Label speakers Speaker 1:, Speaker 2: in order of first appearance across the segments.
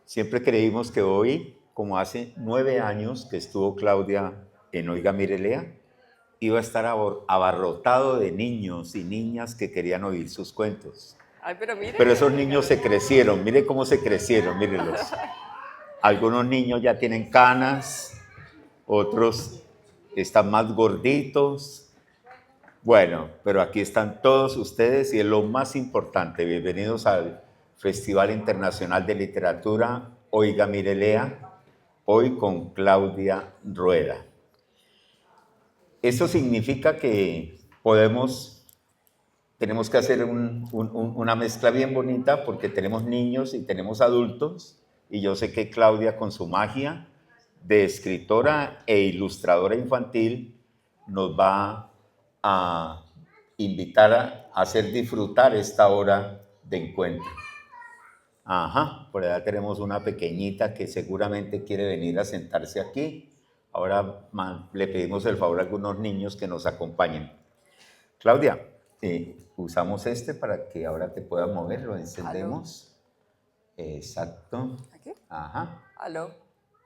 Speaker 1: Siempre creímos que hoy, como hace 9 años que estuvo Claudia en Oiga Mirelea, iba a estar abarrotado de niños y niñas que querían oír sus cuentos.
Speaker 2: Ay, pero mire.
Speaker 1: Pero esos niños se crecieron, mire cómo se crecieron, mírenlos. Algunos niños ya tienen canas, otros están más gorditos. Bueno, pero aquí están todos ustedes y es lo más importante. Bienvenidos al Festival Internacional de Literatura Oiga Mirelea, hoy con Claudia Rueda. Eso significa que tenemos que hacer una mezcla bien bonita porque tenemos niños y tenemos adultos y yo sé que Claudia con su magia de escritora e ilustradora infantil nos va a invitar a hacer disfrutar esta hora de encuentro. Ajá, por allá tenemos una pequeñita que seguramente quiere venir a sentarse aquí. Ahora le pedimos el favor a algunos niños que nos acompañen. Claudia, usamos este para que ahora te puedas mover, lo encendemos. ¿Aló? Exacto.
Speaker 2: ¿Aquí?
Speaker 1: Ajá.
Speaker 2: ¿Aló?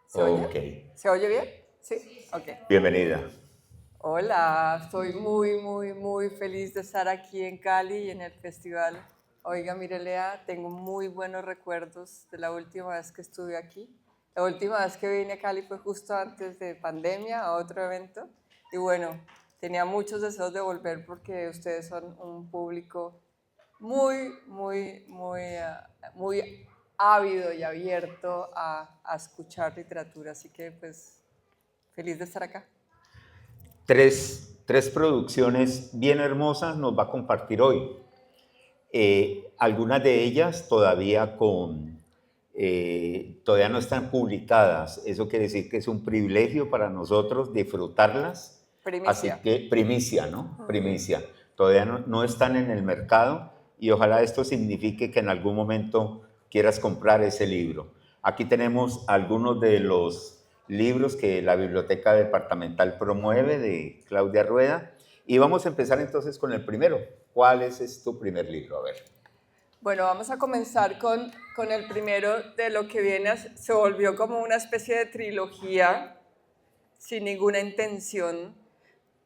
Speaker 2: ¿Se oye?
Speaker 1: Ok.
Speaker 2: ¿Se oye bien? Sí, ok.
Speaker 1: Bienvenida.
Speaker 2: Hola, estoy muy feliz de estar aquí en Cali y en el festival Oiga Mirelea. Tengo muy buenos recuerdos de la última vez que estuve aquí. La última vez que vine a Cali fue justo antes de pandemia, a otro evento. Y bueno, tenía muchos deseos de volver porque ustedes son un público muy ávido y abierto a escuchar literatura. Así que pues feliz de estar acá.
Speaker 1: Tres producciones bien hermosas nos va a compartir hoy. Algunas de ellas todavía no están publicadas. Eso quiere decir que es un privilegio para nosotros disfrutarlas.
Speaker 2: Primicia.
Speaker 1: Así que primicia, ¿no? Primicia. Todavía no están en el mercado y ojalá esto signifique que en algún momento quieras comprar ese libro. Aquí tenemos algunos de los libros que la Biblioteca Departamental promueve de Claudia Rueda y vamos a empezar entonces con el primero. ¿Cuál es tu primer libro? A ver.
Speaker 2: Bueno, vamos a comenzar con el primero de lo que viene, se volvió como una especie de trilogía sin ninguna intención,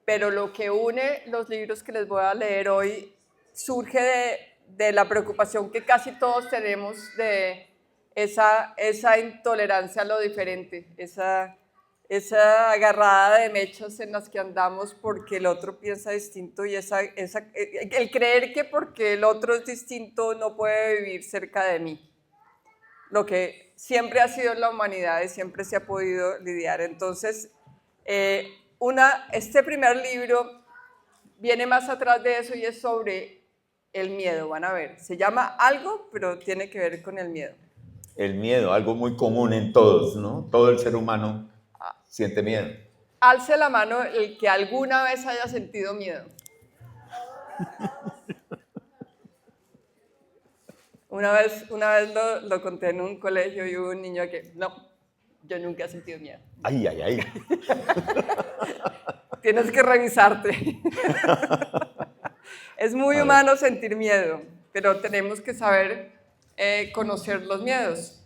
Speaker 2: pero lo que une los libros que les voy a leer hoy surge de la preocupación que casi todos tenemos de esa intolerancia a lo diferente, esa agarrada de mechas en las que andamos porque el otro piensa distinto y el creer que porque el otro es distinto no puede vivir cerca de mí. Lo que siempre ha sido en la humanidad y siempre se ha podido lidiar. Entonces, este primer libro viene más atrás de eso y es sobre el miedo, van a ver. Se llama Algo, pero tiene que ver con el miedo.
Speaker 1: El miedo, algo muy común en todos, ¿no? Todo el ser humano siente miedo.
Speaker 2: Alce la mano el que alguna vez haya sentido miedo. Una vez lo conté en un colegio y hubo un niño que, no, yo nunca he sentido miedo.
Speaker 1: Ay.
Speaker 2: Tienes que revisarte. Es muy humano sentir miedo, pero tenemos que saber conocer los miedos.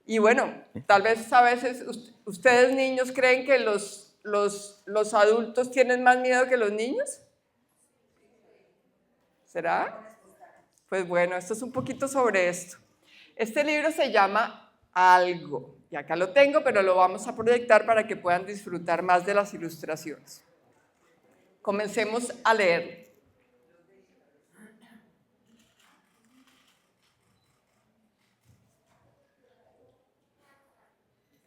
Speaker 2: Y bueno, tal vez a veces ustedes niños creen que los adultos tienen más miedo que los niños. ¿Será? Pues bueno, esto es un poquito sobre esto. Este libro se llama Algo. Y acá lo tengo, pero lo vamos a proyectar para que puedan disfrutar más de las ilustraciones. Comencemos a leer.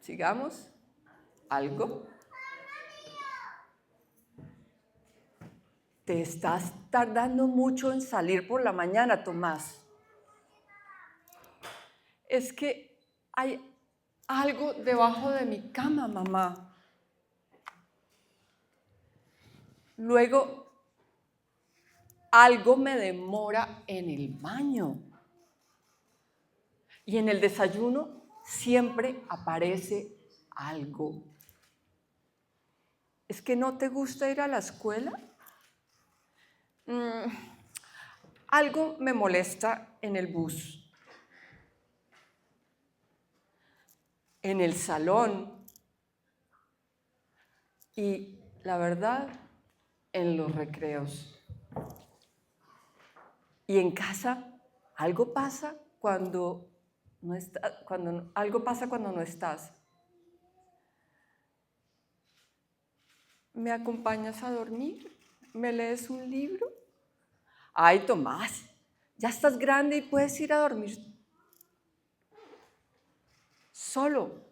Speaker 2: Sigamos. Algo. Te estás tardando mucho en salir por la mañana, Tomás. Es que hay algo debajo de mi cama, mamá. Luego, algo me demora en el baño. Y en el desayuno siempre aparece algo. ¿Es que no te gusta ir a la escuela? Algo me molesta en el bus. en el salón y, la verdad, en los recreos. Y en casa algo pasa cuando no estás. ¿Me acompañas a dormir? ¿Me lees un libro? Ay, Tomás, ya estás grande y puedes ir a dormir solo.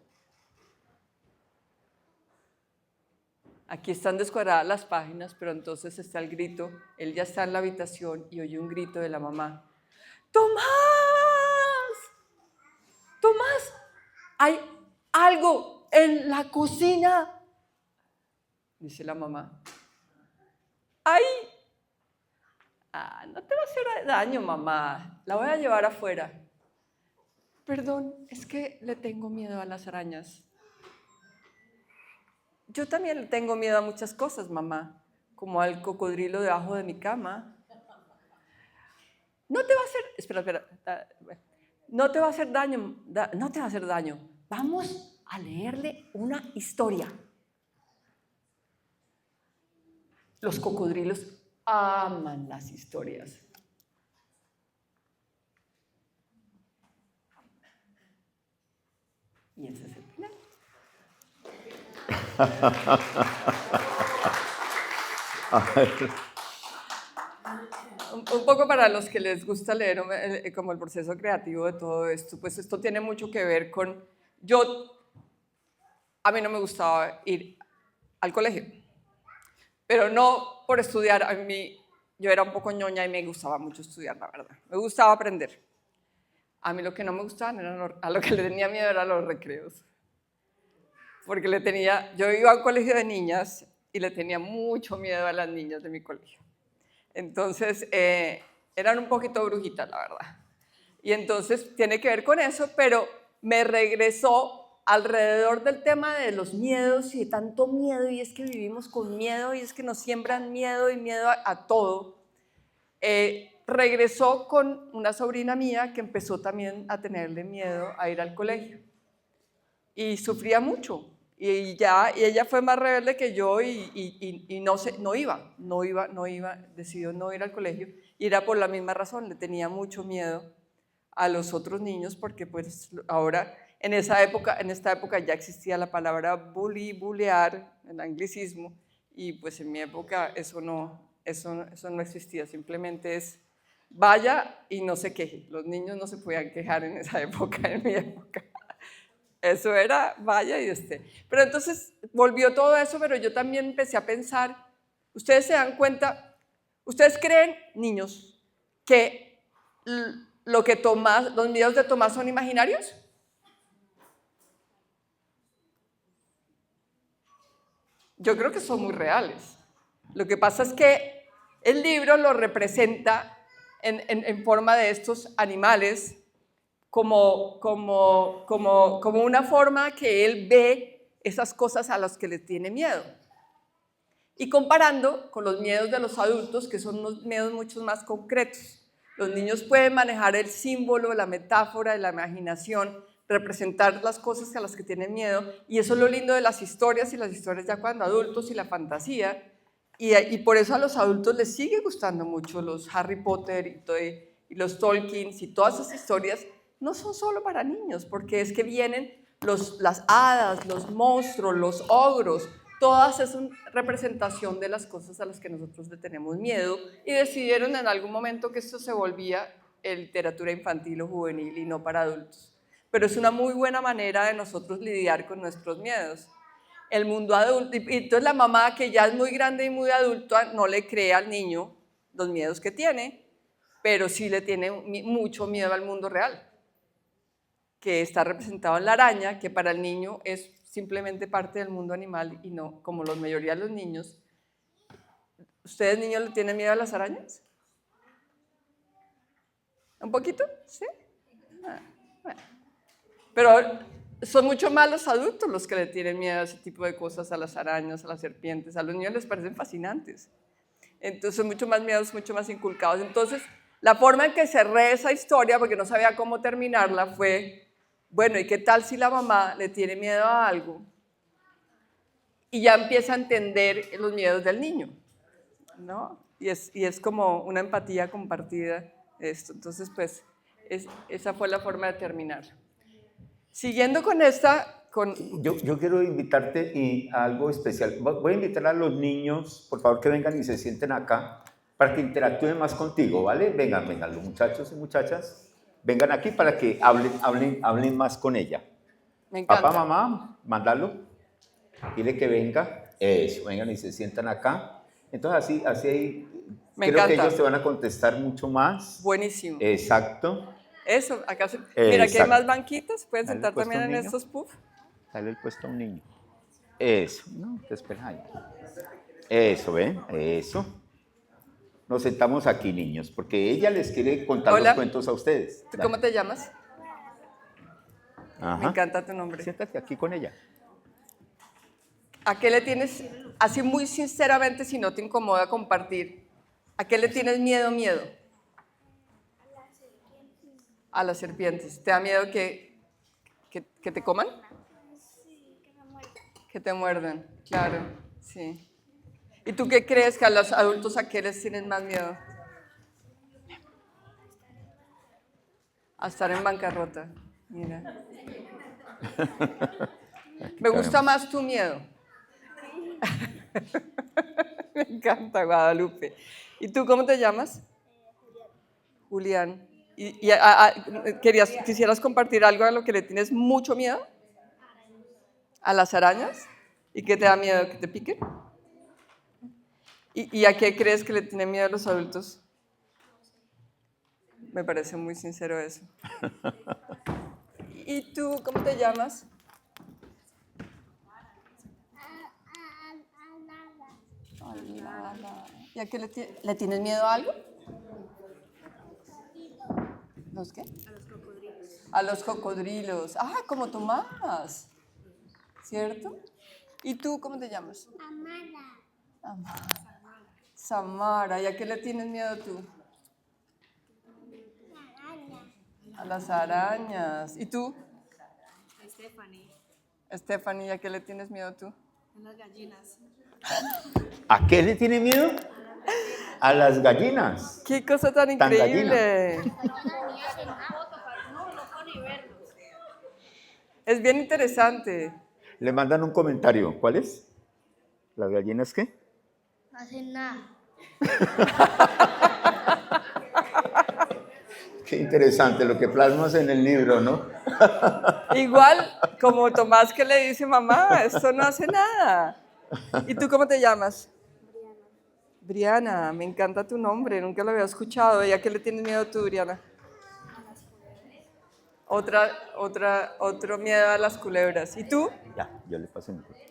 Speaker 2: Aquí están descuadradas las páginas, pero entonces está el grito. Él ya está en la habitación y oye un grito de la mamá. ¡Tomás! ¡Tomás! ¡Hay algo en la cocina! Dice la mamá. ¡Ay! No te va a hacer daño, mamá. La voy a llevar afuera. Perdón, es que le tengo miedo a las arañas. Yo también le tengo miedo a muchas cosas, mamá, como al cocodrilo debajo de mi cama. No te va a hacer, espera, no te va a hacer daño, no te va a hacer daño. Vamos a leerle una historia. Los cocodrilos aman las historias. Y ese es el final. Un poco para los que les gusta leer como el proceso creativo de todo esto, pues esto tiene mucho que ver con... A mí no me gustaba ir al colegio, pero no por estudiar. Yo era un poco ñoña y me gustaba mucho estudiar, la verdad. Me gustaba aprender. A mí lo que no me gustaba, a lo que le tenía miedo eran los recreos. Porque yo iba a un colegio de niñas y le tenía mucho miedo a las niñas de mi colegio. Entonces, eran un poquito brujitas, la verdad. Y entonces tiene que ver con eso, pero me regresó alrededor del tema de los miedos y de tanto miedo, y es que vivimos con miedo, y es que nos siembran miedo y miedo a todo. Regresó con una sobrina mía que empezó también a tenerle miedo a ir al colegio. Y sufría mucho. Y ella fue más rebelde que yo y no iba, decidió no ir al colegio. Y era por la misma razón, le tenía mucho miedo a los otros niños porque pues ahora, en esta época ya existía la palabra bullear, el anglicismo, y pues en mi época eso no existía, simplemente es vaya y no se queje. Los niños no se podían quejar en esa época, en mi época. Eso era, vaya y Pero entonces volvió todo eso, pero yo también empecé a pensar, ustedes se dan cuenta, ustedes creen, niños, que los miedos de Tomás son imaginarios. Yo creo que son muy reales. Lo que pasa es que el libro lo representa en forma de estos animales, como una forma que él ve esas cosas a las que le tiene miedo. Y comparando con los miedos de los adultos, que son unos miedos mucho más concretos. Los niños pueden manejar el símbolo, la metáfora, la imaginación, representar las cosas a las que tienen miedo, y eso es lo lindo de las historias, y las historias ya cuando adultos, y la fantasía, y por eso a los adultos les sigue gustando mucho los Harry Potter y los Tolkien, y todas esas historias no son solo para niños, porque es que vienen las hadas, los monstruos, los ogros, todas es una representación de las cosas a las que nosotros le tenemos miedo, y decidieron en algún momento que esto se volvía literatura infantil o juvenil y no para adultos. Pero es una muy buena manera de nosotros lidiar con nuestros miedos. El mundo adulto, y entonces la mamá, que ya es muy grande y muy adulta, no le cree al niño los miedos que tiene, pero sí le tiene mucho miedo al mundo real, que está representado en la araña, que para el niño es simplemente parte del mundo animal y no, como la mayoría de los niños. ¿Ustedes, niños, le tienen miedo a las arañas? ¿Un poquito? ¿Sí? Bueno. Pero son mucho más los adultos los que le tienen miedo a ese tipo de cosas, a las arañas, a las serpientes. A los niños les parecen fascinantes. Entonces, mucho más miedos, mucho más inculcados. Entonces, la forma en que cerré esa historia, porque no sabía cómo terminarla, fue Bueno, ¿y qué tal si la mamá le tiene miedo a algo y ya empieza a entender los miedos del niño, ¿no? Y es como una empatía compartida esto. Entonces, pues, esa fue la forma de terminar. Siguiendo con esta...
Speaker 1: Yo quiero invitarte a algo especial. Voy a invitar a los niños, por favor, que vengan y se sienten acá para que interactúen más contigo, ¿vale? Vengan, los muchachos y muchachas, vengan aquí para que hablen más con ella.
Speaker 2: Me encanta.
Speaker 1: Papá, mamá, mándalo. Dile que venga. Eso, vengan y se sientan acá. Entonces, así ahí, creo que ellos te van a contestar mucho más.
Speaker 2: Buenísimo.
Speaker 1: Exacto.
Speaker 2: Eso, acá mira, aquí hay más banquitas, pueden sentar también en estos puffs.
Speaker 1: Dale el puesto a un niño. Eso, no, te esperas ahí. Eso, ¿ven? Eso. Nos sentamos aquí, niños, porque ella les quiere contar los cuentos a ustedes.
Speaker 2: ¿Tú cómo te llamas?
Speaker 1: Ajá.
Speaker 2: Me encanta tu nombre.
Speaker 1: Siéntate aquí con ella.
Speaker 2: ¿A qué le tienes, así muy sinceramente, si no te incomoda compartir, a qué le tienes miedo? A las serpientes. ¿Te da miedo que te coman?
Speaker 3: Sí, que me muerdan.
Speaker 2: Que te muerdan, claro, sí. ¿Y tú qué crees que a los adultos a qué les tienen más miedo? A estar en bancarrota, mira. Me gusta más tu miedo. Me encanta, Guadalupe. ¿Y tú cómo te llamas? Julián. ¿Y quisieras compartir algo a lo que le tienes mucho miedo? ¿A las arañas? ¿Y qué te da miedo? ¿Que te piquen? ¿Y a qué crees que le tienen miedo a los adultos? Me parece muy sincero eso. ¿Y tú cómo te llamas? ¿Y a qué le tienes miedo a algo? ¿Los qué?
Speaker 3: A los cocodrilos.
Speaker 2: A los cocodrilos. Ah, como Tomás. ¿Cierto? ¿Y tú cómo te llamas?
Speaker 3: Amada.
Speaker 2: Samara. ¿Y a qué le tienes miedo tú?
Speaker 3: La araña.
Speaker 2: A las arañas. ¿Y tú?
Speaker 3: Stephanie.
Speaker 2: ¿Y a qué le tienes miedo tú?
Speaker 3: A las gallinas.
Speaker 1: ¿A qué le tiene miedo? A las gallinas.
Speaker 2: ¡Qué cosa tan increíble! Es bien interesante.
Speaker 1: Le mandan un comentario. ¿Cuál es? ¿Las gallinas qué?
Speaker 3: No hacen nada.
Speaker 1: Qué interesante lo que plasmas en el libro, ¿no?
Speaker 2: Igual como Tomás que le dice, mamá, esto no hace nada. ¿Y tú cómo te llamas? Briana, me encanta tu nombre, nunca lo había escuchado. ¿Y a qué le tienes miedo tú, Briana? Otro miedo a las culebras. ¿Y tú?
Speaker 1: Ya, yo le paso el micrófono.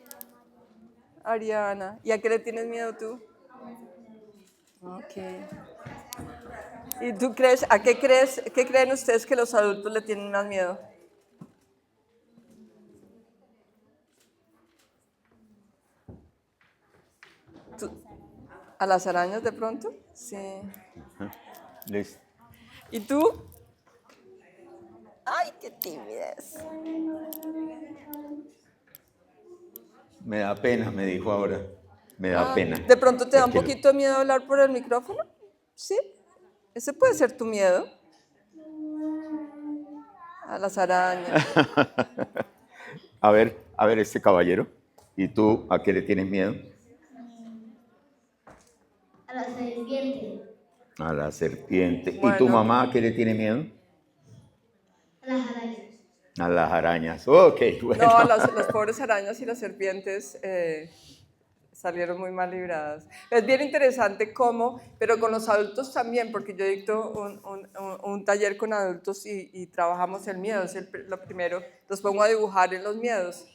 Speaker 2: Ariana, ¿y a qué le tienes miedo tú? Ok. ¿Y tú crees, qué creen ustedes que los adultos le tienen más miedo? ¿A las arañas de pronto? Sí.
Speaker 1: Listo.
Speaker 2: ¿Y tú? ¡Ay, qué timidez!
Speaker 1: Me da pena, me dijo ahora. Me da pena.
Speaker 2: ¿De pronto te da un
Speaker 1: Tranquilo.
Speaker 2: poquito de miedo hablar por el micrófono? Sí. Ese puede ser tu miedo. A las arañas.
Speaker 1: A ver, este caballero. ¿Y tú a qué le tienes miedo?
Speaker 3: A las serpientes.
Speaker 1: A la serpiente. ¿Y
Speaker 2: Bueno.
Speaker 1: tu mamá a qué le tiene miedo?
Speaker 3: A las arañas.
Speaker 1: A las arañas. Ok, bueno.
Speaker 2: No, las pobres arañas y las serpientes salieron muy mal libradas. Es bien interesante cómo, pero con los adultos también, porque yo dicto un taller con adultos y trabajamos el miedo, es lo primero. Los pongo a dibujar en los miedos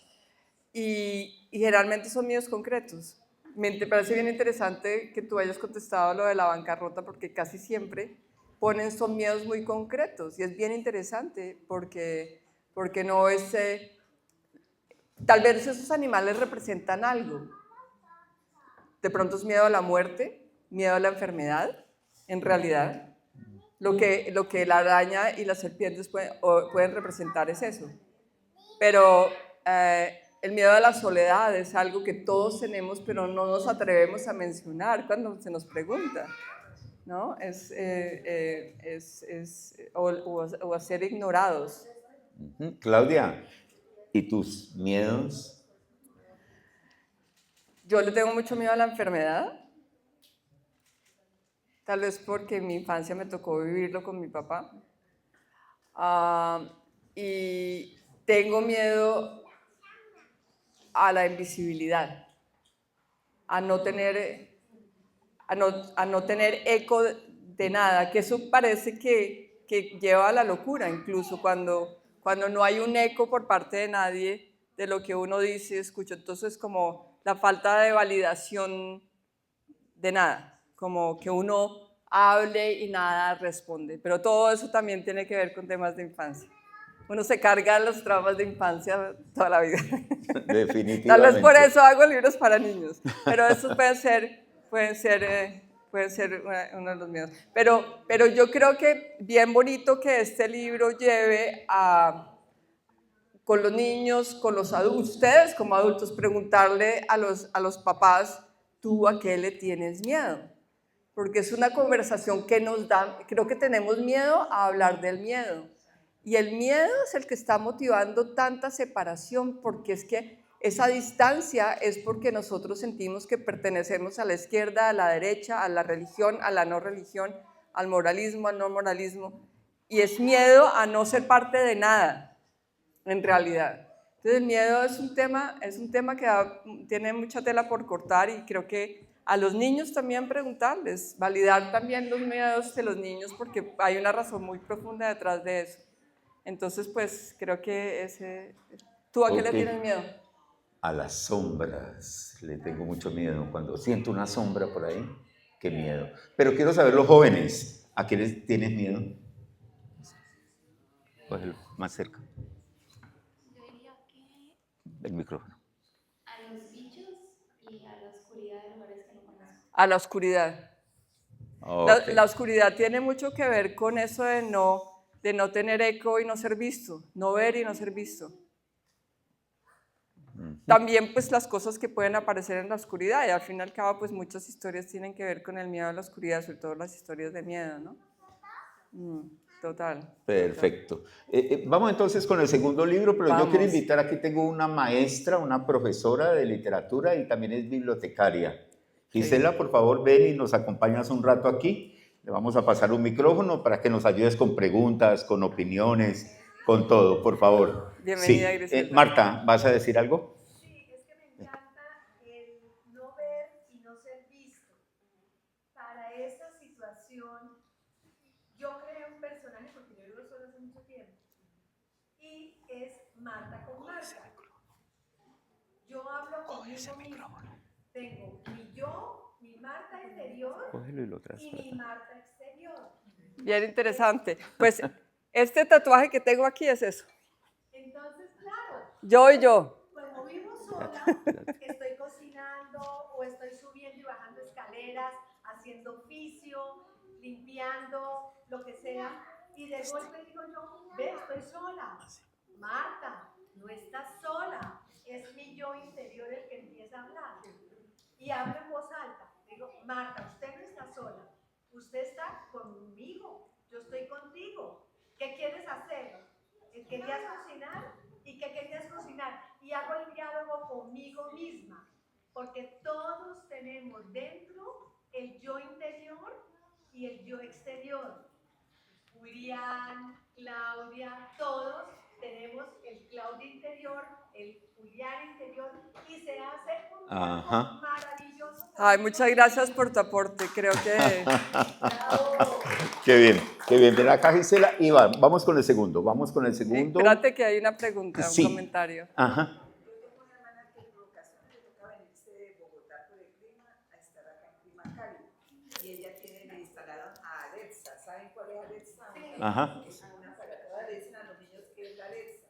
Speaker 2: y generalmente son miedos concretos. Me parece bien interesante que tú hayas contestado lo de la bancarrota, porque casi siempre son miedos muy concretos y es bien interesante porque no es... tal vez esos animales representan algo. De pronto es miedo a la muerte, miedo a la enfermedad, en realidad. Lo que la araña y las serpientes pueden representar es eso. Pero el miedo a la soledad es algo que todos tenemos, pero no nos atrevemos a mencionar cuando se nos pregunta, ¿no? O a ser ignorados.
Speaker 1: Claudia, ¿y tus miedos?
Speaker 2: Yo le tengo mucho miedo a la enfermedad. Tal vez porque en mi infancia me tocó vivirlo con mi papá. Y tengo miedo a la invisibilidad, a no tener eco de nada, que eso parece que lleva a la locura, incluso cuando no hay un eco por parte de nadie de lo que uno dice y escucha. Entonces, como la falta de validación de nada, como que uno hable y nada responde. Pero todo eso también tiene que ver con temas de infancia. Uno se carga los traumas de infancia toda la vida.
Speaker 1: Definitivamente.
Speaker 2: Tal vez por eso hago libros para niños, pero eso puede ser uno de los miedos. Pero yo creo que bien bonito que este libro lleve con los niños, con los adultos, ustedes como adultos, preguntarle a los papás, ¿tú a qué le tienes miedo? Porque es una conversación que nos da, creo que tenemos miedo a hablar del miedo. Y el miedo es el que está motivando tanta separación, porque es que esa distancia es porque nosotros sentimos que pertenecemos a la izquierda, a la derecha, a la religión, a la no religión, al moralismo, al no moralismo. Y es miedo a no ser parte de nada, en realidad. Entonces el miedo es un tema que tiene mucha tela por cortar, y creo que a los niños también preguntarles, validar también los miedos de los niños, porque hay una razón muy profunda detrás de eso. Entonces, pues creo que ¿tú a qué le tienes miedo?
Speaker 1: A las sombras le tengo mucho miedo. Cuando siento una sombra por ahí, qué miedo. Pero quiero saber los jóvenes, ¿a qué les tienes miedo? Cógelo más cerca.
Speaker 3: Yo diría que
Speaker 1: El micrófono.
Speaker 3: a los bichos y a la oscuridad de lugares que no conozco.
Speaker 2: A la oscuridad.
Speaker 1: Okay.
Speaker 2: La oscuridad tiene mucho que ver con eso de no tener eco y no ser visto, no ver y no ser visto. También pues las cosas que pueden aparecer en la oscuridad, y al fin y al cabo pues muchas historias tienen que ver con el miedo a la oscuridad, sobre todo las historias de miedo, ¿no? Total.
Speaker 1: Perfecto. Vamos entonces con el segundo libro, pero
Speaker 2: Vamos.
Speaker 1: yo quiero invitar, aquí tengo una maestra, una profesora de literatura y también es bibliotecaria. Gisela, por favor, ven y nos acompañas un rato aquí. Le vamos a pasar un micrófono para que nos ayudes con preguntas, con opiniones, con todo, por favor.
Speaker 2: Bienvenida,
Speaker 1: sí.
Speaker 2: Griselda.
Speaker 1: Marta, ¿vas a decir algo?
Speaker 4: Sí, es que me encanta el no ver y no ser visto. Para esa situación, yo creé un personaje porque yo vivo sola hace mucho tiempo. Y es Marta con Marta. Yo hablo conmigo misma. Tengo mi yo, mi Marta interior y mi Marta exterior.
Speaker 2: Bien interesante. Pues este tatuaje que tengo aquí es eso.
Speaker 4: Entonces, claro.
Speaker 2: Yo y yo.
Speaker 4: Como vivo sola, estoy cocinando o estoy subiendo y bajando escaleras, haciendo oficio, limpiando, lo que sea, y de golpe digo yo, ve, estoy sola. Marta, no estás sola, es mi yo interior el que empieza a hablar. Y hablo en voz alta, digo, Marta, usted no está sola, usted está conmigo, yo estoy contigo. ¿Qué quieres hacer? ¿Querías cocinar? ¿Y qué querías cocinar? Y hago el diálogo conmigo misma, porque todos tenemos dentro el yo interior y el yo exterior. Julián, Claudia, todos tenemos el Claudia interior, el Julián interior, y se hace un diálogo maravilloso.
Speaker 2: Ay, muchas gracias por tu aporte, creo que...
Speaker 1: Qué bien, qué bien. Ven acá, Gisela, y vamos con el segundo,
Speaker 2: Espérate que hay una pregunta,
Speaker 1: Sí.
Speaker 2: un comentario.
Speaker 1: Ajá.
Speaker 4: Yo tengo una hermana que por ocasión le toca venirse de Bogotá por el clima a estar acá en Clima Cali. Y ella le instalaron a Alexa. ¿Saben cuál es Alexa?
Speaker 1: Ajá.
Speaker 4: Es un aparato de Alexa a los niños que es la Alexa.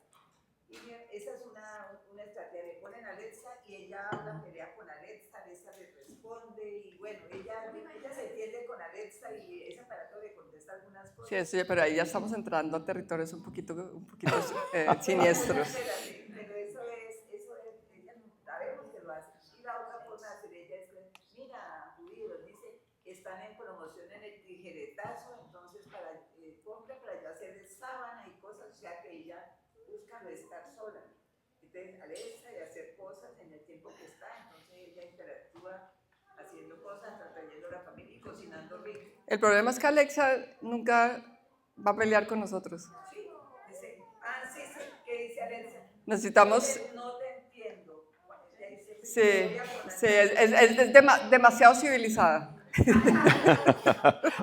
Speaker 4: Y esa es una estrategia. Le ponen Alexa y ella habla, pelea con Alexa, Alexa le responde. Y bueno, ella se entiende con Alexa y ese aparato le contesta algunas cosas.
Speaker 2: Sí, sí, pero ahí ya estamos entrando a territorios un poquito siniestros.
Speaker 5: Espérate, pero eso es, ella no sabemos que lo hace. Y la otra forma de hacer ella es que, mira, judíos, dice que están en promoción en el tijeretazo, entonces compra para yo hacer sábana y cosas, o sea que ella busca no estar sola. Entonces, Alexa y hacer cosas en el tiempo que está, entonces ella interactúa haciendo cosas, atrayendo a la familia y cocinando rico.
Speaker 2: El problema es que Alexa nunca va a pelear con nosotros.
Speaker 5: Sí, dice, sí, ¿qué dice Alexa?
Speaker 2: Necesitamos...
Speaker 5: No te entiendo. Ella dice,
Speaker 2: Sí, es demasiado civilizada.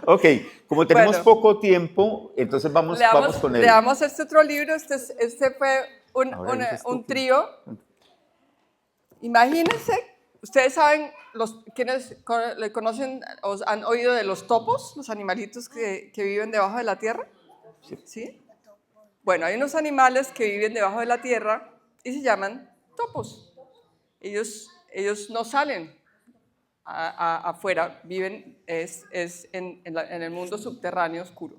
Speaker 1: Ok, como tenemos
Speaker 2: Bueno.
Speaker 1: poco tiempo, entonces vamos con él.
Speaker 2: Leamos este otro libro. Este fue
Speaker 1: Ahora dices tú
Speaker 2: un
Speaker 1: que-
Speaker 2: trío. Imagínense, ustedes saben, quienes le conocen o han oído de los topos, los animalitos que viven debajo de la tierra. ¿Sí? Bueno, hay unos animales que viven debajo de la tierra y se llaman topos. Ellos no salen afuera, viven en el mundo subterráneo oscuro.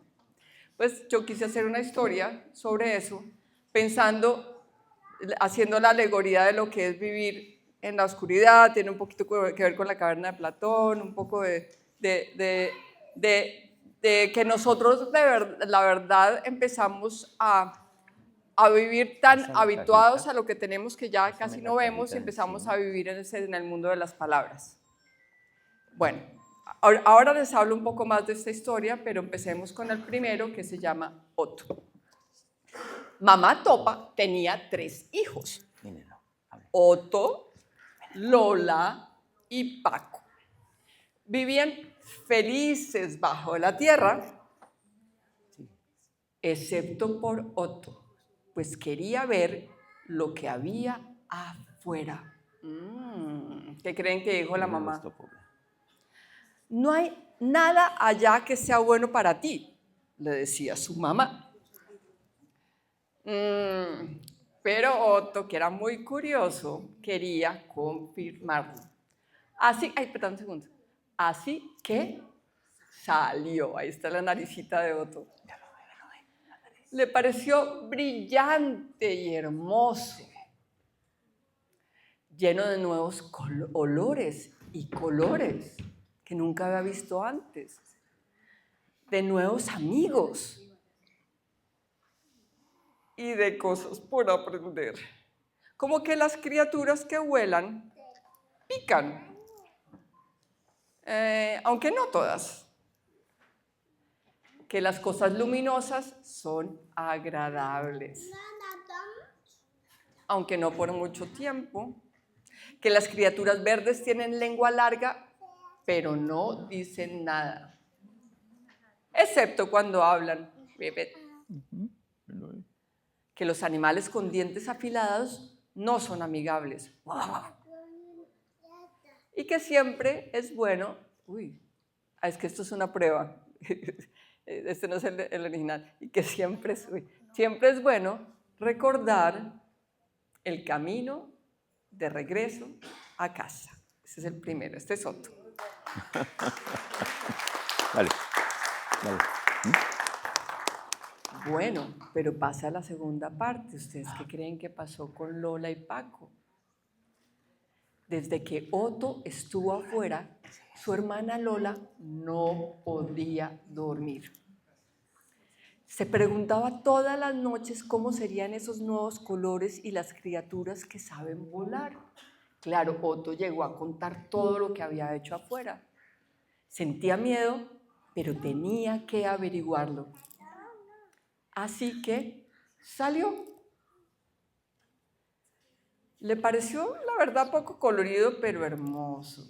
Speaker 2: Pues yo quise hacer una historia sobre eso, haciendo la alegoría de lo que es vivir en la oscuridad, tiene un poquito que ver con la caverna de Platón, un poco de que nosotros la verdad empezamos a vivir tan
Speaker 1: Pásame la
Speaker 2: habituados
Speaker 1: cajita.
Speaker 2: a lo que tenemos que ya
Speaker 1: Pásame
Speaker 2: casi
Speaker 1: la
Speaker 2: no vemos
Speaker 1: cajita
Speaker 2: y empezamos
Speaker 1: encima.
Speaker 2: a vivir en el mundo de las palabras. Bueno, ahora les hablo un poco más de esta historia, pero empecemos con el primero, que se llama Otto. Mamá Topa tenía 3 hijos,
Speaker 1: Mírenlo, a ver.
Speaker 2: Otto, Lola y Paco. Vivían felices bajo la tierra, excepto por Otto, pues quería ver lo que había afuera. ¿Qué creen que dijo la
Speaker 1: Miren
Speaker 2: mamá?
Speaker 1: los topos.
Speaker 2: No hay nada allá que sea bueno para ti, le decía su mamá. Pero Otto, que era muy curioso, quería confirmarlo. Perdón un segundo. Así que salió. Ahí está la naricita de Otto. Le pareció brillante y hermoso, lleno de nuevos olores y colores que nunca había visto antes, de nuevos amigos y de cosas por aprender. Como que las criaturas que vuelan pican, aunque no todas. Que las cosas luminosas son agradables, aunque no por mucho tiempo. Que las criaturas verdes tienen lengua larga, pero no dicen nada, excepto cuando hablan. Que los animales con dientes afilados no son amigables. Y que siempre es bueno... es que esto es una prueba. Este no es el original. Y que siempre es bueno recordar el camino de regreso a casa. Ese es el primero. Este es Otto.
Speaker 1: Dale.
Speaker 2: Bueno, pero pasa la segunda parte. ¿Ustedes qué creen que pasó con Lola y Paco? Desde que Otto estuvo afuera, su hermana Lola no podía dormir. Se preguntaba todas las noches cómo serían esos nuevos colores y las criaturas que saben volar. Claro, Otto llegó a contar todo lo que había hecho afuera. Sentía miedo, pero tenía que averiguarlo. Así que salió. Le pareció, la verdad, poco colorido, pero hermoso.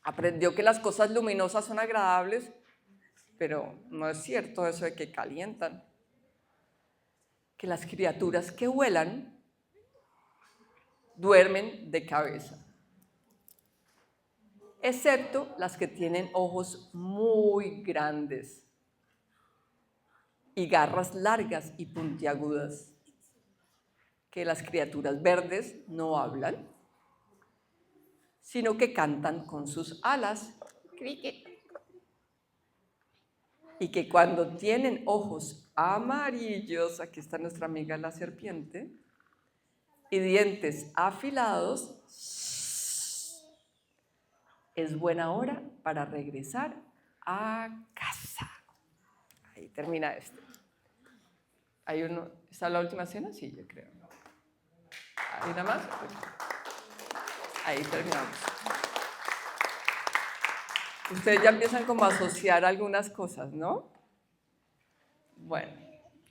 Speaker 2: Aprendió que las cosas luminosas son agradables, pero no es cierto eso de que calientan. Que las criaturas que vuelan duermen de cabeza, excepto las que tienen ojos muy grandes y garras largas y puntiagudas. Que las criaturas verdes no hablan, sino que cantan con sus alas. y que cuando tienen ojos amarillos, aquí está nuestra amiga la serpiente, y dientes afilados, es buena hora para regresar a casa. Ahí termina esto. ¿Hay uno? ¿Está la última escena? Sí, yo creo. ¿Hay nada más? Ahí terminamos. Ustedes ya empiezan como a asociar algunas cosas, ¿no? Bueno,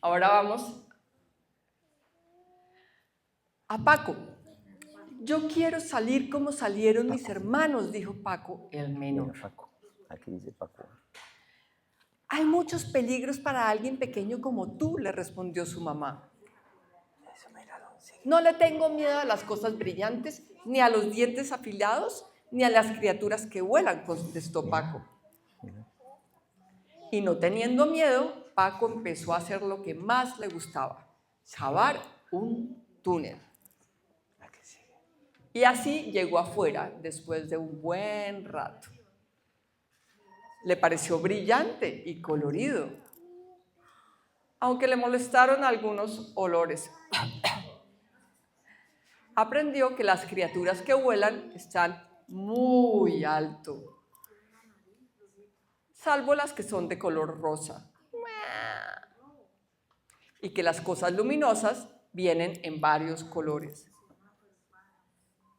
Speaker 2: ahora vamos a Paco. Yo quiero salir como salieron mis hermanos, dijo Paco, el menor.
Speaker 1: Mira, Paco. Aquí dice Paco.
Speaker 2: Hay muchos peligros para alguien pequeño como tú, le respondió su mamá. No le tengo miedo a las cosas brillantes, ni a los dientes afilados, ni a las criaturas que vuelan, contestó Paco. Y no teniendo miedo, Paco empezó a hacer lo que más le gustaba, cavar un túnel. Y así llegó afuera después de un buen rato. Le pareció brillante y colorido, aunque le molestaron algunos olores. Aprendió que las criaturas que vuelan están muy alto, salvo las que son de color rosa, y que las cosas luminosas vienen en varios colores.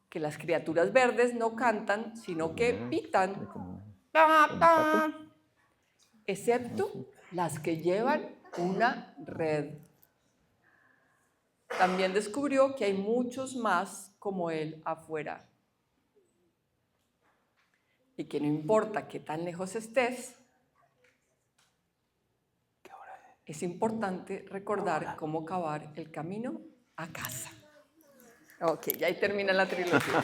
Speaker 2: Que las criaturas verdes no cantan, sino que pitan, excepto las que llevan una red. También descubrió que hay muchos más como él afuera. Y que no importa qué tan lejos estés, es importante recordar cómo cavar el camino a casa. Ok, ya ahí termina la trilogía.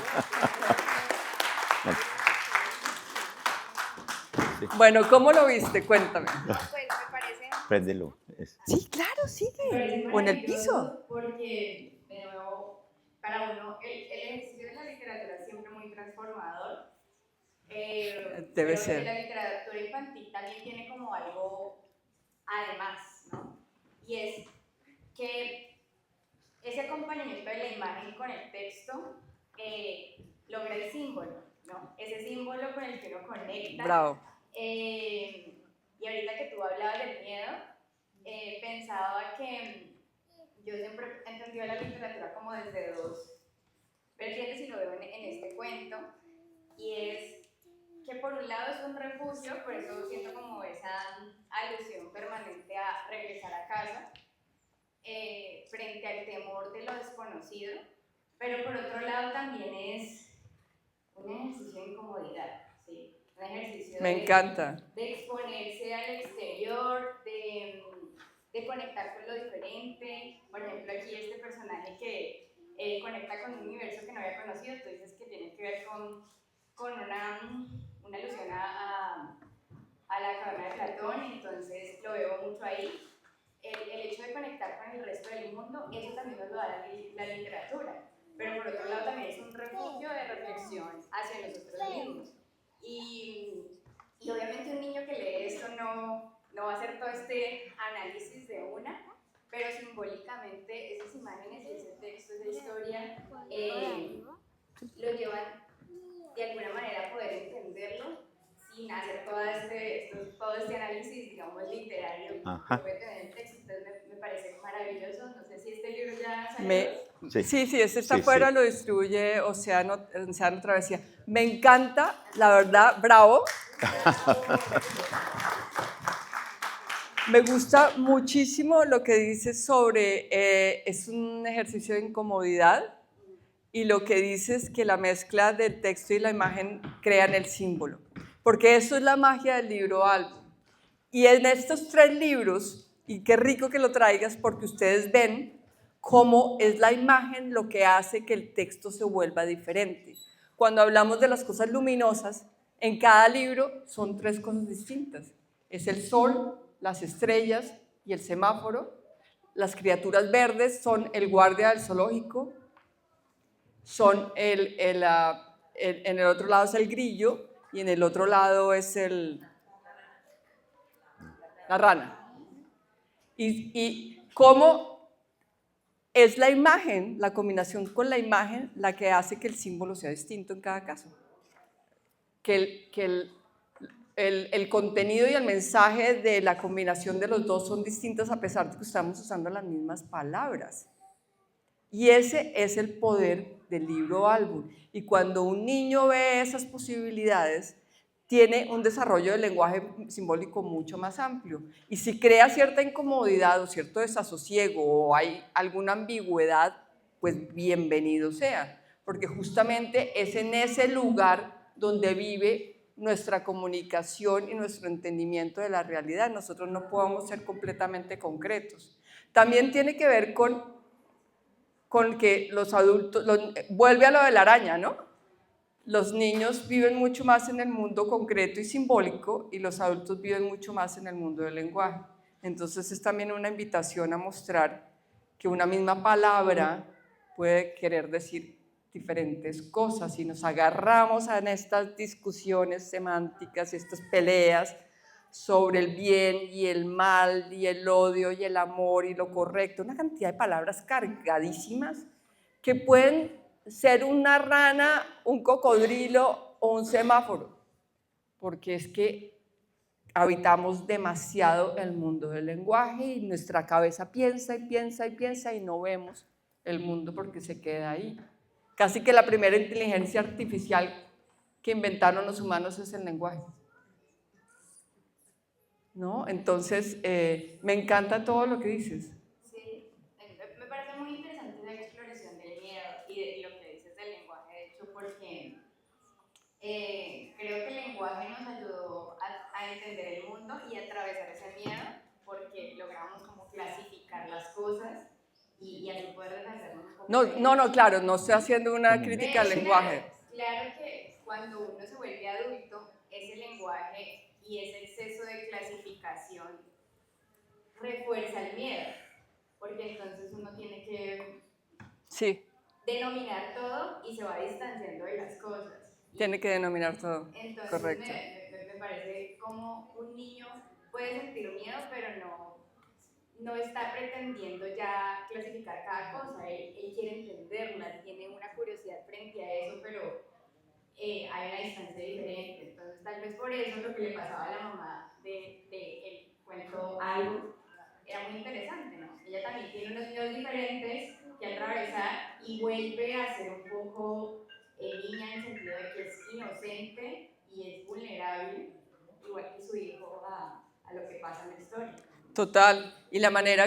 Speaker 2: Bueno, ¿cómo lo viste? Cuéntame.
Speaker 3: Pues me parece
Speaker 1: Préndelo.
Speaker 2: Sí, claro, sigue. O en el piso.
Speaker 3: porque, de nuevo, para uno, el ejercicio de la literatura es siempre muy transformador.
Speaker 2: Debe
Speaker 3: pero
Speaker 2: ser.
Speaker 3: La literatura infantil también tiene como algo además, ¿no? Y es que ese acompañamiento de la imagen con el texto logra el símbolo, ¿no? Ese símbolo con el que uno conecta.
Speaker 2: Bravo.
Speaker 3: Y ahorita que tú hablabas del miedo, pensaba que yo siempre he entendido la literatura como desde dos vertientes y lo veo en este cuento, y es que por un lado es un refugio, por eso siento como esa alusión permanente a regresar a casa, frente al temor de lo desconocido, pero por otro lado también es un ejercicio de incomodidad, ¿sí? Un ejercicio
Speaker 2: Me encanta.
Speaker 3: de exponerse al exterior, de conectar con lo diferente. Por ejemplo, aquí este personaje que conecta con un universo que no había conocido, tú dices que tiene que ver con una alusión a la caverna de Platón, entonces lo veo mucho ahí. El hecho de conectar con el resto del mundo, eso también nos lo da la literatura, pero por otro lado también es un refugio de reflexión hacia nosotros mismos. Y obviamente un niño que lee esto no va a hacer todo este análisis de una, pero simbólicamente esas imágenes, ese texto, esa historia, lo llevan de alguna manera a poder entenderlo sin hacer todo este análisis, digamos, literario que puede tener el texto. Entonces me parece maravilloso. No sé si este libro ya salió.
Speaker 2: Sí, este está afuera, lo distribuye Océano Travesía. Me encanta, la verdad, bravo. Me gusta muchísimo lo que dices sobre, es un ejercicio de incomodidad, y lo que dices que la mezcla del texto y la imagen crean el símbolo, porque eso es la magia del libro álbum. Y en estos 3 libros, y qué rico que lo traigas porque ustedes ven cómo es la imagen lo que hace que el texto se vuelva diferente. Cuando hablamos de las cosas luminosas, en cada libro son 3 cosas distintas. Es el sol, las estrellas y el semáforo. Las criaturas verdes son el guardia del zoológico, son en el otro lado es el grillo y en el otro lado es la rana. Y cómo es la imagen, la combinación con la imagen, la que hace que el símbolo sea distinto en cada caso. Que el contenido y el mensaje de la combinación de los dos son distintos a pesar de que estamos usando las mismas palabras. Y ese es el poder del libro álbum. Y cuando un niño ve esas posibilidades, tiene un desarrollo del lenguaje simbólico mucho más amplio. Y si crea cierta incomodidad o cierto desasosiego o hay alguna ambigüedad, pues bienvenido sea. Porque justamente es en ese lugar donde vive nuestra comunicación y nuestro entendimiento de la realidad. Nosotros no podemos ser completamente concretos. También tiene que ver con que los adultos, vuelve a lo de la araña, ¿no? Los niños viven mucho más en el mundo concreto y simbólico y los adultos viven mucho más en el mundo del lenguaje. Entonces es también una invitación a mostrar que una misma palabra puede querer decir diferentes cosas y nos agarramos en estas discusiones semánticas y estas peleas sobre el bien y el mal y el odio y el amor y lo correcto, una cantidad de palabras cargadísimas que pueden ser una rana, un cocodrilo o un semáforo, porque es que habitamos demasiado el mundo del lenguaje y nuestra cabeza piensa y piensa y piensa y no vemos el mundo porque se queda ahí. Casi que la primera inteligencia artificial que inventaron los humanos es el lenguaje, ¿no? Entonces, me encanta todo lo que dices.
Speaker 3: Sí, me parece muy interesante la exploración del miedo y lo que dices del lenguaje, de hecho, porque creo que el lenguaje nos ayudó a entender el mundo y a atravesar ese miedo, porque logramos como clasificar las cosas y así poder defendernos un poco.
Speaker 2: No, claro, no estoy haciendo una crítica al lenguaje.
Speaker 3: Claro que cuando uno se vuelve adulto, ese lenguaje y ese exceso de clasificación refuerza el miedo, porque entonces uno tiene que denominar todo y se va distanciando de las cosas.
Speaker 2: Tiene que denominar todo.
Speaker 3: Entonces
Speaker 2: correcto.
Speaker 3: Me parece como un niño puede sentir miedo, pero no está pretendiendo ya clasificar cada cosa, él quiere entenderla, tiene una curiosidad frente a eso, pero hay una distancia diferente. Entonces tal vez por eso lo que le pasaba a la mamá del cuento Algo era muy interesante, ¿no? Ella también tiene unos miedos diferentes que atravesar y vuelve a ser un poco niña en el sentido de que es inocente y es vulnerable, igual que su hijo a lo que pasa en la historia.
Speaker 2: Total, y la manera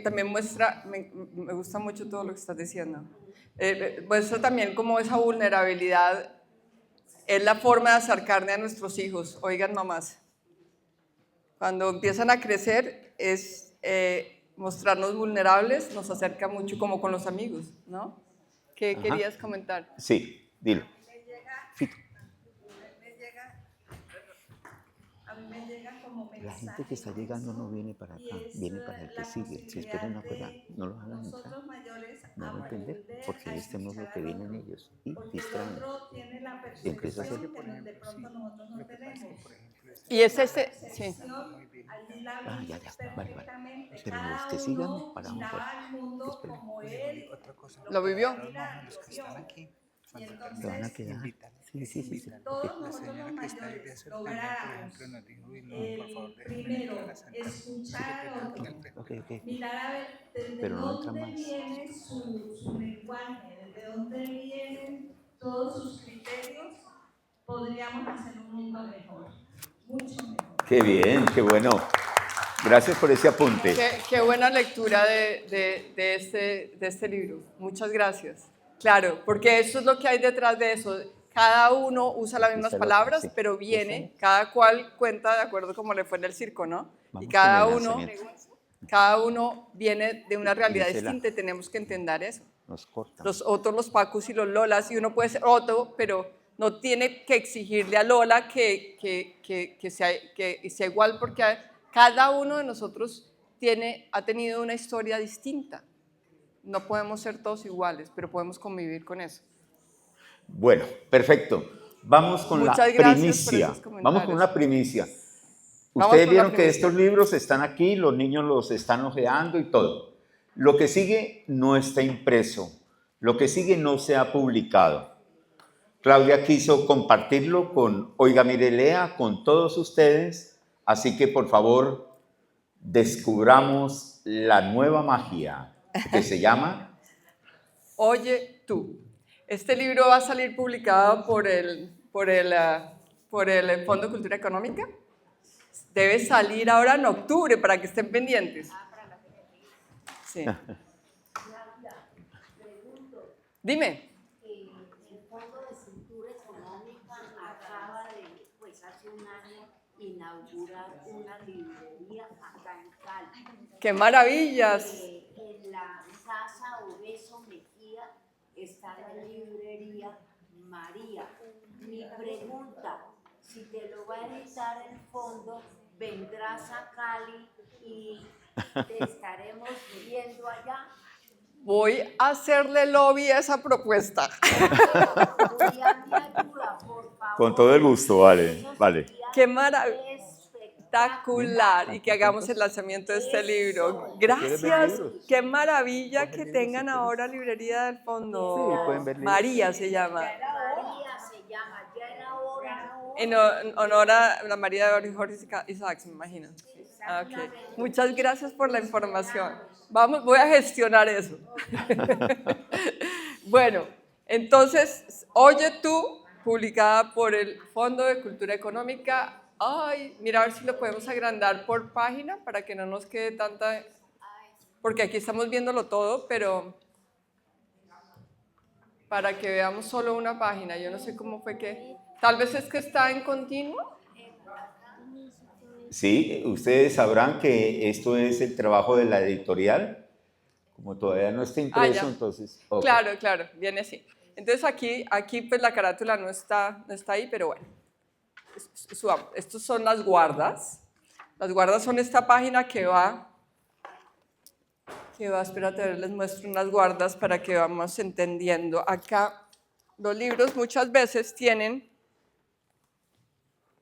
Speaker 2: también muestra, me gusta mucho todo lo que estás diciendo, muestra también cómo esa vulnerabilidad es la forma de acercarle a nuestros hijos. Oigan, mamás, cuando empiezan a crecer es mostrarnos vulnerables, nos acerca mucho como con los amigos, ¿no? ¿Qué querías comentar?
Speaker 1: Sí, dilo.
Speaker 4: Me llega como mensaje.
Speaker 6: La gente que está llegando no viene para acá, viene para el que sigue. Si esperen afuera, no los hagan entrar. No van a entender, porque este no es lo que vienen ellos. Y distraen. Y empieza a hacer.
Speaker 2: Y es ese, sí.
Speaker 6: Ah, ya, vale. Pero los que sigan, paramos afuera. Esperen.
Speaker 2: ¿Lo vivió?
Speaker 7: Los que están aquí,
Speaker 6: Se van a quedar. Sí.
Speaker 4: Todos
Speaker 7: La
Speaker 4: nosotros
Speaker 7: señora
Speaker 4: los
Speaker 7: que está ahí de
Speaker 4: mayores
Speaker 7: hacer por ejemplo, nos dijo, no, por favor,
Speaker 4: primero, escuchar al otro,
Speaker 6: Ok.
Speaker 4: mirar a ver desde
Speaker 6: Pero no entra
Speaker 4: dónde
Speaker 6: más.
Speaker 4: viene su lenguaje, desde dónde vienen todos sus criterios, podríamos hacer un mundo mejor, mucho mejor.
Speaker 1: Qué bien, qué bueno. Gracias por ese apunte.
Speaker 2: Qué buena lectura de este libro. Muchas gracias. Claro, porque eso es lo que hay detrás de eso. Cada uno usa las mismas palabras,
Speaker 6: sí.
Speaker 2: pero viene, cada cual cuenta de acuerdo como le fue en el circo, ¿no?
Speaker 6: Vamos
Speaker 2: Y
Speaker 6: con el
Speaker 2: cada uno viene de una realidad
Speaker 6: Gisela.
Speaker 2: distinta y tenemos que entender eso.
Speaker 6: Nos cortan.
Speaker 2: Los otros, los Pacus y los Lolas, y uno puede ser Otto, pero no tiene que exigirle a Lola que sea igual, porque cada uno de nosotros ha tenido una historia distinta. No podemos ser todos iguales, pero podemos convivir con eso.
Speaker 1: Bueno, perfecto. Vamos con
Speaker 2: Muchas
Speaker 1: la
Speaker 2: gracias por
Speaker 1: primicia.
Speaker 2: esos comentarios.
Speaker 1: Vamos con una primicia.
Speaker 2: Vamos
Speaker 1: Ustedes
Speaker 2: por la
Speaker 1: vieron que
Speaker 2: primera.
Speaker 1: estos libros están aquí, los niños los están hojeando y todo. Lo que sigue no está impreso, lo que sigue no se ha publicado. Claudia quiso compartirlo con Oiga Mire Lea, con todos ustedes, así que por favor descubramos la nueva magia que se llama
Speaker 2: Oye tú. Este libro va a salir publicado por el Fondo de Cultura Económica. Debe salir ahora en octubre para que estén pendientes. Sí. Dime.
Speaker 8: El Fondo de Cultura Económica acaba de, pues hace un año, inaugurar una librería acá en Cali.
Speaker 2: ¡Qué maravillas!
Speaker 8: En la Casa Obeso Mejía está la librería María. Mi pregunta, si te lo va a editar el fondo, vendrás a Cali y te estaremos viendo allá.
Speaker 2: Voy a hacerle lobby a esa propuesta.
Speaker 8: Julián, me ayuda, por favor.
Speaker 1: con todo el gusto, vale, vale.
Speaker 2: ¡Qué espectacular! Y que hagamos el lanzamiento de este libro. Gracias. ¡Qué maravilla que tengan ahora librería del fondo!
Speaker 1: Sí, pueden ver libros.
Speaker 2: María se llama.
Speaker 8: María se llama, ya era hora.
Speaker 2: En honor a la María de Jorge Isaacs, me imagino. Ah, okay. Muchas gracias por la información. Voy a gestionar eso. Bueno, entonces, Oye tú, publicada por el Fondo de Cultura Económica. Ay, mira a ver si lo podemos agrandar por página para que no nos quede tanta... Porque aquí estamos viéndolo todo, pero para que veamos solo una página. Yo no sé cómo fue que... Tal vez es que está en continuo.
Speaker 1: Sí, ustedes sabrán que esto es el trabajo de la editorial. Como todavía no está impreso,
Speaker 2: ya.
Speaker 1: entonces... Okay.
Speaker 2: Claro, viene así. Entonces aquí pues la carátula no está ahí, pero bueno. Estos son las guardas. Las guardas son esta página que va, espérate, les muestro unas guardas para que vamos entendiendo. Acá los libros muchas veces tienen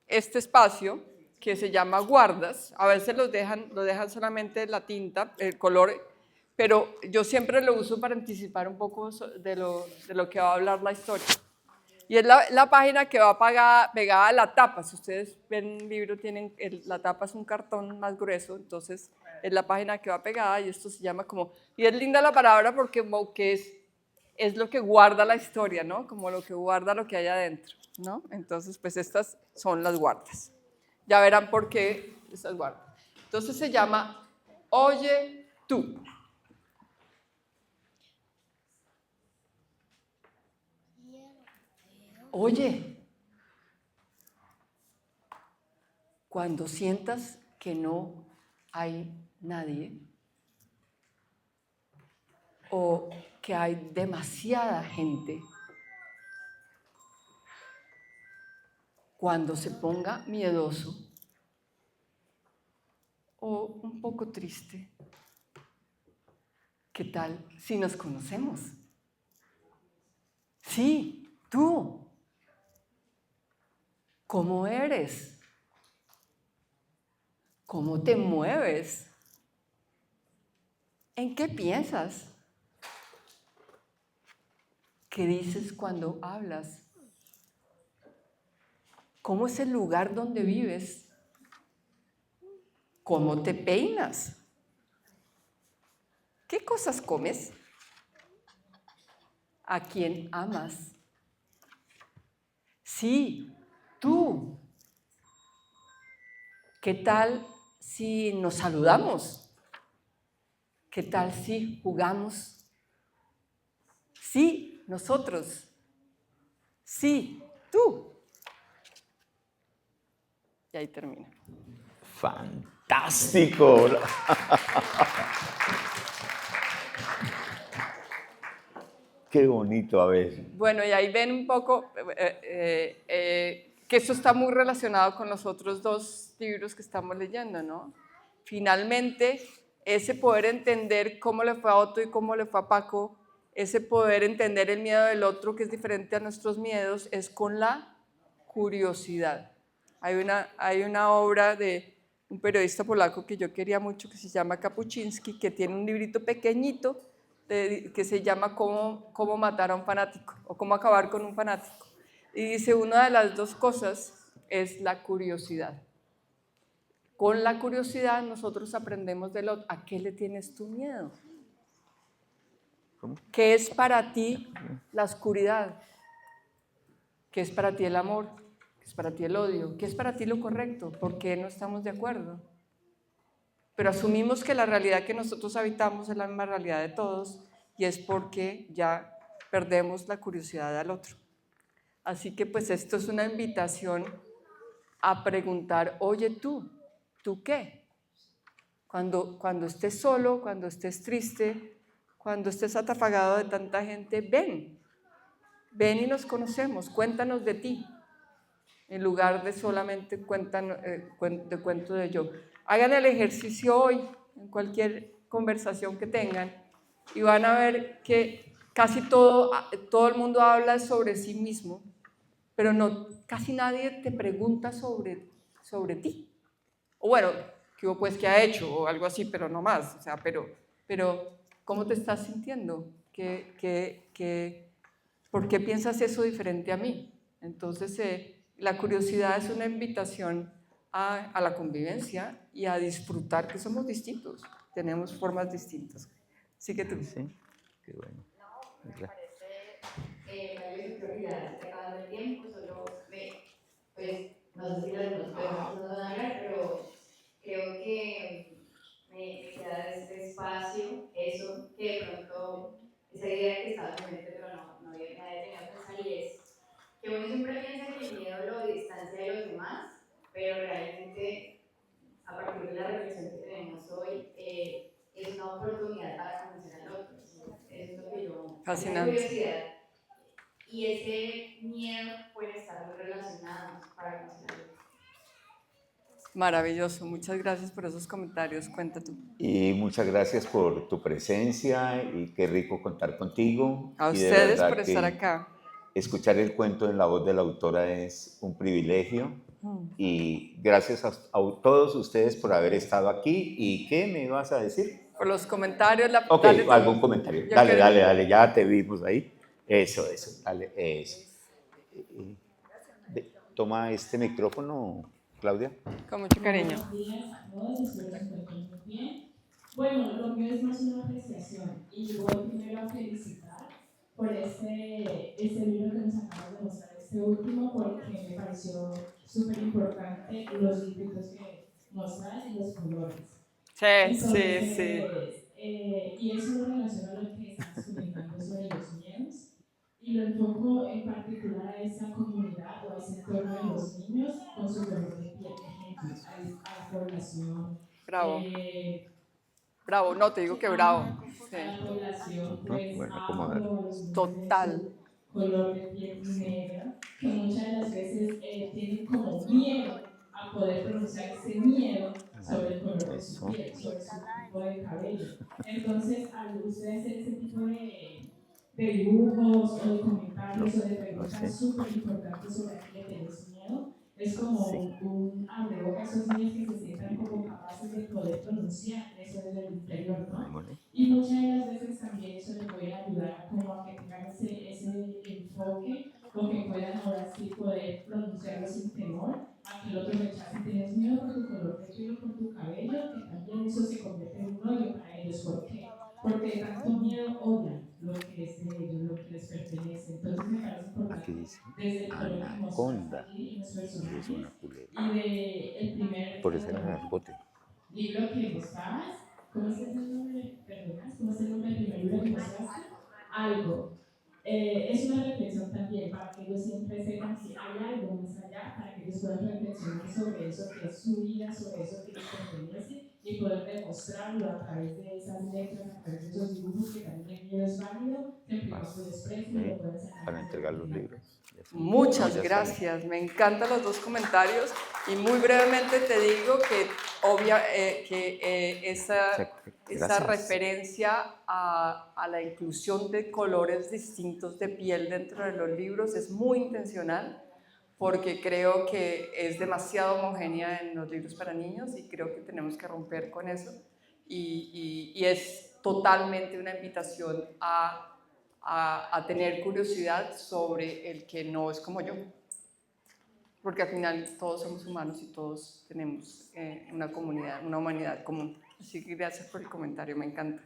Speaker 2: este espacio que se llama guardas. A veces lo dejan solamente la tinta, el color, pero yo siempre lo uso para anticipar un poco de lo que va a hablar la historia. Y es la página que va pegada a la tapa. Si ustedes ven el libro, la tapa es un cartón más grueso, entonces es la página que va pegada y esto se llama como... Y es linda la palabra porque como que es lo que guarda la historia, ¿no? Como lo que guarda lo que hay adentro, ¿no? Entonces, pues estas son las guardas. Ya verán por qué estas guardas. Entonces se llama Oye tú. Oye, cuando sientas que no hay nadie o que hay demasiada gente, cuando se ponga miedoso o un poco triste, ¿qué tal si nos conocemos? Sí, tú. ¿Cómo eres? ¿Cómo te mueves? ¿En qué piensas? ¿Qué dices cuando hablas? ¿Cómo es el lugar donde vives? ¿Cómo te peinas? ¿Qué cosas comes? ¿A quién amas? Sí, tú. ¿Qué tal si nos saludamos? ¿Qué tal si jugamos? Sí, nosotros. Sí, tú. Y ahí termina.
Speaker 1: ¡Fantástico! Qué bonito, a ver.
Speaker 2: Bueno, y ahí ven un poco que esto está muy relacionado con los otros dos libros que estamos leyendo, ¿no? Finalmente, ese poder entender cómo le fue a Otto y cómo le fue a Paco, ese poder entender el miedo del otro, que es diferente a nuestros miedos, es con la curiosidad. Hay una obra de un periodista polaco que yo quería mucho, que se llama Kapuczynski, que tiene un librito pequeñito que se llama cómo matar a un fanático o cómo acabar con un fanático. Y dice, una de las dos cosas es la curiosidad. Con la curiosidad nosotros aprendemos del otro. ¿A qué le tienes tu miedo?
Speaker 6: ¿Cómo?
Speaker 2: ¿Qué es para ti la oscuridad? ¿Qué es para ti el amor? ¿Qué es para ti el odio? ¿Qué es para ti lo correcto? ¿Por qué no estamos de acuerdo? Pero asumimos que la realidad que nosotros habitamos es la misma realidad de todos y es porque ya perdemos la curiosidad al otro. Así que pues esto es una invitación a preguntar, oye ¿tú qué? Cuando estés solo, cuando estés triste, cuando estés atafagado de tanta gente, ven y nos conocemos, cuéntanos de ti, en lugar de solamente cuento de yo. Hagan el ejercicio hoy, en cualquier conversación que tengan, y van a ver que casi todo el mundo habla sobre sí mismo, pero casi nadie te pregunta sobre ti. O bueno, ¿qué ha hecho? O algo así, pero no más. O sea, pero ¿cómo te estás sintiendo? ¿Por qué piensas eso diferente a mí? Entonces, la curiosidad es una invitación a la convivencia y a disfrutar que somos distintos, tenemos formas distintas. Así que tú.
Speaker 6: Sí, qué bueno.
Speaker 3: No, me parece una prioridad. Se acabando el tiempo, pues, no sé si las demás personas no van a hablar, pero creo que me queda este espacio, eso que de pronto, esa idea que estaba en mi mente, pero no había tenido que pensar, y es que uno siempre piensa que el miedo lo distancia de los demás, pero realmente, a partir de la reflexión que tenemos hoy, es una oportunidad para conocer al otro. Eso es lo que yo...
Speaker 2: Fascinante.
Speaker 3: Esa curiosidad y ese miedo pueden estar muy relacionados para conocer al otro.
Speaker 2: Maravilloso, muchas gracias por esos comentarios, cuenta tú.
Speaker 1: Y muchas gracias por tu presencia y qué rico contar contigo.
Speaker 2: A
Speaker 1: Y de
Speaker 2: ustedes
Speaker 1: verdad
Speaker 2: por estar
Speaker 1: que
Speaker 2: acá.
Speaker 1: escuchar el cuento en la voz de la autora es un privilegio. Y gracias a todos ustedes por haber estado aquí. ¿Y qué me ibas a decir?
Speaker 2: Por los comentarios.
Speaker 1: Ok,
Speaker 2: dale,
Speaker 1: algún comentario.
Speaker 2: Yo
Speaker 1: Dale,
Speaker 2: quiero-
Speaker 1: dale, ya te vimos ahí. Eso, dale, eso. Toma este micrófono, Claudia.
Speaker 2: Con mucho cariño.
Speaker 9: Buenos días a todos, espero que se encuentren muy bien. Bueno, lo mío es más una apreciación y voy primero a felicitar por este libro que nos acabas de mostrar, este último, porque me pareció súper importante los libritos que mostras y los colores.
Speaker 2: Sí.
Speaker 9: Y eso lo relaciona a lo que estás comentando sobre los miedos y lo enfoco en particular a esa comunidad o a ese entorno de los niños con su color de piel, ejemplos, a la población.
Speaker 2: Bravo, no, te digo que bravo. Sí.
Speaker 9: A la población, pues,
Speaker 6: Bueno,
Speaker 9: a
Speaker 6: acomodar.
Speaker 9: los niños
Speaker 2: Total.
Speaker 9: de su color de piel negra, que muchas de las veces tienen como miedo a poder pronunciar ese miedo sobre el color de su piel, sobre su tipo de cabello. Entonces, al usted hacer ese tipo de dibujos o de comentarios o de preguntas súper importantes sobre a qué le tenés miedo, es como un abrebocas a esos niños que se sientan como capaces de poder pronunciar eso desde el interior, ¿no? Y muchas de las veces también eso les puede ayudar como a que tengan ese enfoque o que puedan ahora sí poder pronunciarlo sin temor a que el otro rechace. Tienes miedo por tu color de piel o por tu cabello, que también eso se convierte en un odio para ellos. ¿Por qué? Porque de tanto miedo odian lo que es de ellos, lo que les pertenece. Entonces me parece importante desde el color que mostramos aquí en los personajes y de el primer
Speaker 6: Por eso era el bote.
Speaker 9: libro que mostrabas. ¿Cómo es el nombre? ¿Perdonas? ¿Cómo es el nombre del primer libro que mostraste? Algo. Es una reflexión también para que ellos siempre sepan si hay algo más allá, para que ellos puedan reflexionar sobre eso que es su vida, sobre eso que les pertenece y poder demostrarlo a través de esas letras, a través de esos dibujos, que también el libro es válido, siempre con su desprecio y lo pueden sacar.
Speaker 6: Para entregar los libros.
Speaker 2: Muchas gracias, me encantan los dos comentarios y muy brevemente te digo que esa referencia a la inclusión de colores distintos de piel dentro de los libros es muy intencional porque creo que es demasiado homogénea en los libros para niños y creo que tenemos que romper con eso. Y es totalmente una invitación a tener curiosidad sobre el que no es como yo. Porque al final todos somos humanos y todos tenemos una comunidad, una humanidad común. Así que gracias por el comentario, me encanta.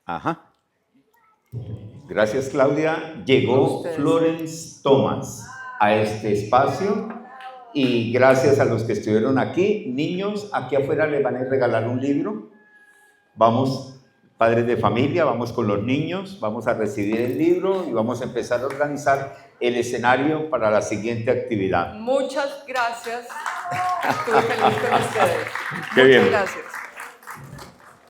Speaker 1: Ajá. Gracias, Claudia. Llegó Florence Thomas a este espacio y gracias a los que estuvieron aquí. Niños, aquí afuera les van a regalar un libro. Vamos, padres de familia, vamos con los niños, vamos a recibir el libro y vamos a empezar a organizar el escenario para la siguiente actividad.
Speaker 2: Muchas gracias. Estuve feliz con ustedes.
Speaker 1: Qué bien.
Speaker 2: Muchas gracias.